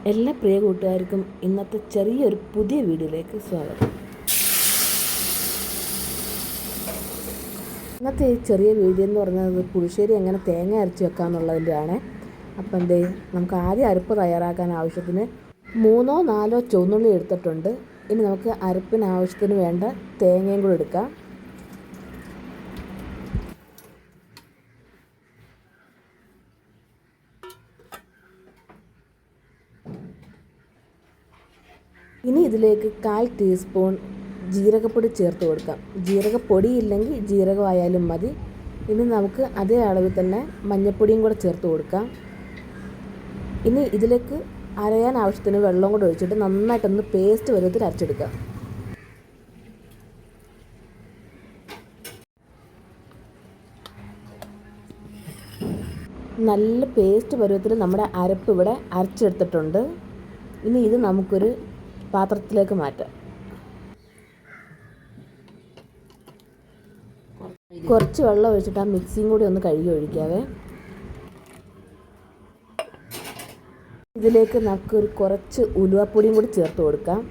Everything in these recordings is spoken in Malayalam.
എല്ലാ പ്രിയ കൂട്ടുകാർക്കും ഇന്നത്തെ ചെറിയൊരു പുതിയ വീഡിയോയിലേക്ക് സ്വാഗതം. ഇന്നത്തെ ഈ ചെറിയ വീഡിയോ എന്ന് പറഞ്ഞത് പുളിശ്ശേരി എങ്ങനെ തേങ്ങ അരച്ച് വെക്കാമെന്നുള്ളതിൻ്റെ ആണ്. അപ്പം നമുക്ക് ആദ്യം അരപ്പ് തയ്യാറാക്കാൻ ആവശ്യത്തിന് 3-4 ചുവന്നുള്ളി എടുത്തിട്ടുണ്ട്. ഇനി നമുക്ക് അരപ്പിന് ആവശ്യത്തിന് വേണ്ട തേങ്ങയും കൂടി എടുക്കാം. ഇനി ഇതിലേക്ക് 1/4 ടീസ്പൂൺ ജീരകപ്പൊടി ചേർത്ത് കൊടുക്കാം. ജീരകപ്പൊടി ഇല്ലെങ്കിൽ ജീരകമായാലും മതി. ഇനി നമുക്ക് അതേ അളവിൽ തന്നെ മഞ്ഞൾപ്പൊടിയും കൂടെ ചേർത്ത് കൊടുക്കാം. ഇനി ഇതിലേക്ക് അരയാൻ ആവശ്യത്തിന് വെള്ളം കൂടെ ഒഴിച്ചിട്ട് നന്നായിട്ടൊന്ന് പേസ്റ്റ് പരുവത്തിൽ അരച്ചെടുക്കാം. നല്ല പേസ്റ്റ് പരുവത്തിൽ നമ്മുടെ അരപ്പ് ഇവിടെ അരച്ചെടുത്തിട്ടുണ്ട്. ഇനി ഇത് നമുക്കൊരു പാത്രത്തിലേക്ക് മാറ്റാം. കുറച്ച് വെള്ളം ഒഴിച്ചിട്ട് ആ മിക്സിയും കൂടി ഒന്ന് കഴുകി ഒഴിക്കാവേ. ഇതിലേക്ക് നമുക്ക് കുറച്ച് ഉലുവപ്പൊടിയും കൂടി ചേർത്ത് കൊടുക്കാം.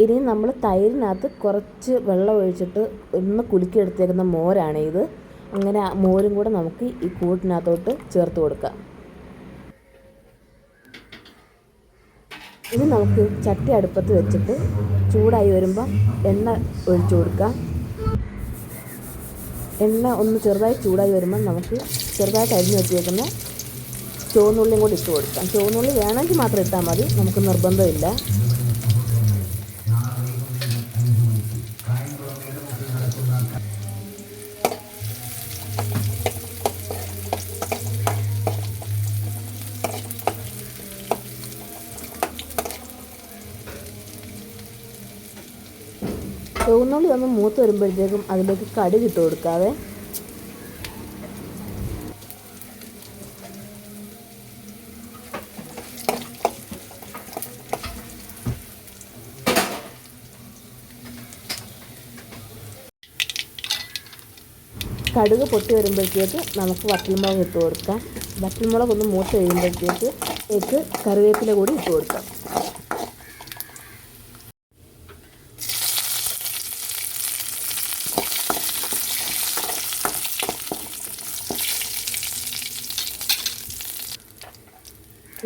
ഇനി നമ്മൾ തൈരിനകത്ത് കുറച്ച് വെള്ളം ഒഴിച്ചിട്ട് ഒന്ന് കുലുക്കിയെടുത്തേക്കുന്ന മോരാണ് ഇത്. അങ്ങനെ മോരും കൂടെ നമുക്ക് ഈ കൂട്ടിനകത്തോട്ട് ചേർത്ത് കൊടുക്കാം. ഇനി നമുക്ക് ചട്ടി അടുപ്പത്ത് വെച്ചിട്ട് ചൂടായി വരുമ്പോൾ എണ്ണ ഒഴിച്ചു കൊടുക്കാം. എണ്ണ ഒന്ന് ചെറുതായി ചൂടായി വരുമ്പോൾ നമുക്ക് ചെറുതായിട്ട് അരിഞ്ഞ് വെച്ചേക്കുന്ന ചുവന്നുള്ളിയും കൂടി ഇട്ട് കൊടുക്കാം. ചുവന്നുള്ളി വേണമെങ്കിൽ മാത്രം ഇട്ടാൽ മതി, നമുക്ക് നിർബന്ധമില്ല. ചുവന്നുള്ളി ഒന്ന് മൂത്ത് വരുമ്പോഴത്തേക്കും അതിലേക്ക് കടുക് ഇട്ട് കൊടുക്കാവേ. കടുക് പൊട്ടി വരുമ്പോഴത്തേക്ക് നമുക്ക് വറ്റൽമുളക് ഇട്ട് കൊടുക്കാം. വറ്റൽമുളക് ഒന്ന് മൂത്ത് കഴിയുമ്പോഴത്തേക്ക് കറിവേപ്പില കൂടി ഇട്ട് കൊടുക്കാം.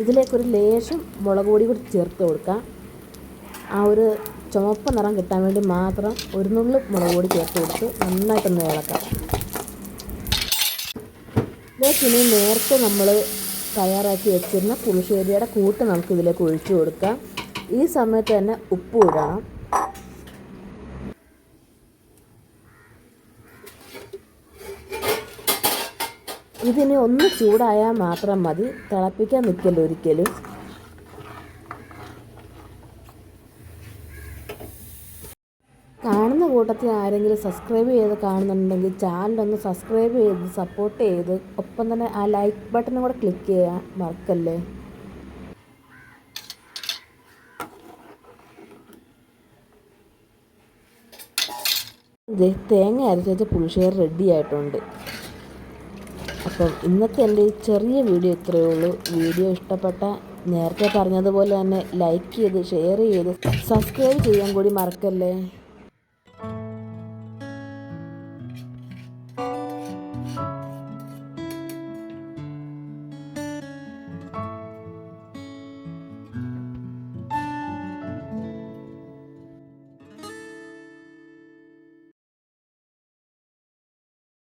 ഇതിലേക്കൊരു ലേശം മുളക് പൊടി കൂടി ചേർത്ത് കൊടുക്കാം. ആ ഒരു ചുവപ്പ് നിറം കിട്ടാൻ വേണ്ടി മാത്രം ഒരു നുള്ളു മുളക് പൊടി ചേർത്ത് കൊടുത്ത് നന്നായിട്ടൊന്ന് ഇളക്കാം. ഇനി നേരത്തെ നമ്മൾ തയ്യാറാക്കി വെച്ചിരുന്ന പുളിശ്ശേരിയുടെ കൂട്ട് നമുക്ക് ഇതിലേക്ക് ഒഴിച്ചു കൊടുക്കാം. ഈ സമയത്ത് തന്നെ ഉപ്പ് ഇടണം. ഇതിന് ഒന്ന് ചൂടായാൽ മാത്രം മതി, തിളപ്പിക്കാൻ നിൽക്കല്ല ഒരിക്കലും. കാണുന്ന കൂട്ടത്തിൽ ആരെങ്കിലും സബ്സ്ക്രൈബ് ചെയ്ത് കാണുന്നുണ്ടെങ്കിൽ ചാനലൊന്ന് സബ്സ്ക്രൈബ് ചെയ്ത് സപ്പോർട്ട് ചെയ്ത് ഒപ്പം തന്നെ ആ ലൈക്ക് ബട്ടണും കൂടെ ക്ലിക്ക് ചെയ്യാൻ മറക്കല്ലേ. തേങ്ങ അരച്ച് വെച്ച പുളിശ്ശേരി റെഡി ആയിട്ടുണ്ട്. അപ്പം ഇന്നത്തെ എൻ്റെ ഈ ചെറിയ വീഡിയോ ഇത്രയേ ഉള്ളൂ. വീഡിയോ ഇഷ്ടപ്പെട്ട നേരത്തെ പറഞ്ഞതുപോലെ തന്നെ ലൈക്ക് ചെയ്ത് ഷെയർ ചെയ്ത് സബ്സ്ക്രൈബ് ചെയ്യാൻ കൂടി മറക്കല്ലേ.